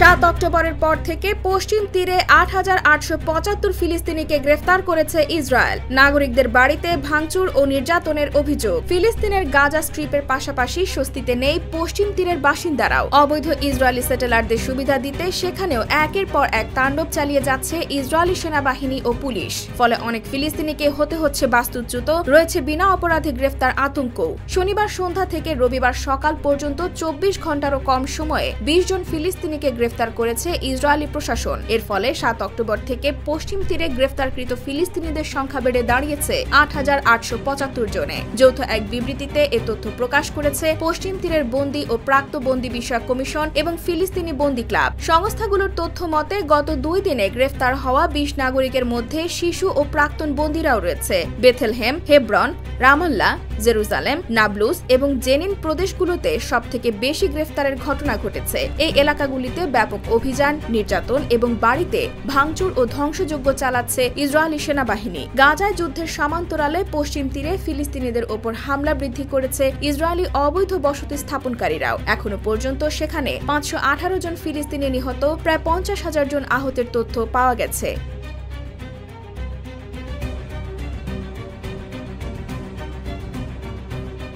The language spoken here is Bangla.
7 অক্টোবরের পর থেকে পশ্চিম তীরে ৮,৮৭৫ ফিলিস্তিনিকে গ্রেফতার করেছে ইসরায়েল। নাগরিকদের বাড়িতে ভাঙচুর ও নির্যাতনের অভিযোগ। ফিলিস্তিনের গাজা স্ট্রিপের পাশাপাশি স্বস্তিতে নেই পশ্চিম তীরের বাসিন্দারাও। অবৈধ ইসরায়েলি সেটেলারদের সুবিধা দিতে সেখানেও একের পর এক তাণ্ডব চালিয়ে যাচ্ছে ইসরায়েলি সেনাবাহিনী ও পুলিশ। ফলে অনেক ফিলিস্তিনিকে হতে হচ্ছে বাস্তুচ্যুত, রয়েছে বিনা অপরাধে গ্রেফতার আতঙ্ক। শনিবার সন্ধ্যা থেকে রবিবার সকাল পর্যন্ত ২৪ ঘন্টারও কম সময়ে ২০ জন ফিলিস্তিনিকে গ্রেফতার করেছে ইসরায়েলি প্রশাসন। এর ফলে 7 অক্টোবর থেকে পশ্চিম তীরে গ্রেফতারকৃত ফিলিস্তিনিদের সংখ্যা বেড়ে দাঁড়িয়েছে ৮,৮৭৫ জনে। যৌথ এক বিবৃতিতে এ তথ্য প্রকাশ করেছে পশ্চিম তীরের বন্দী ও প্রাক্ত বন্দী বিষয়ক কমিশন এবং ফিলিস্তিনি বন্দী ক্লাব। সংস্থাগুলোর তথ্য মতে গত 2 দিনে গ্রেফতার হওয়া 20 নাগরিকের মধ্যে শিশু ও প্রাক্তন বন্দীরাও রয়েছে। বেথেলহেম, হেব্রন, রামাল্লাহ, জেরুজালেম, নাবলুস এবং জেনিন প্রদেশগুলোতে সবথেকে বেশি গ্রেফতারের ঘটনা ঘটেছে। এই এলাকাগুলিতে ব্যাপক অভিযান, নির্যাতন এবং বাড়িতে ভাঙচুর ও ধ্বংসযজ্ঞ চালাচ্ছে ইসরায়েলি সেনাবাহিনী। গাজায় যুদ্ধের সমান্তরালে পশ্চিম তীরে ফিলিস্তিনিদের ওপর হামলা বৃদ্ধি করেছে ইসরায়েলি অবৈধ বসতি স্থাপনকারীরাও। এখনো পর্যন্ত সেখানে 518 জন ফিলিস্তিনি নিহত, প্রায় 50,000 জন আহতের তথ্য পাওয়া গেছে।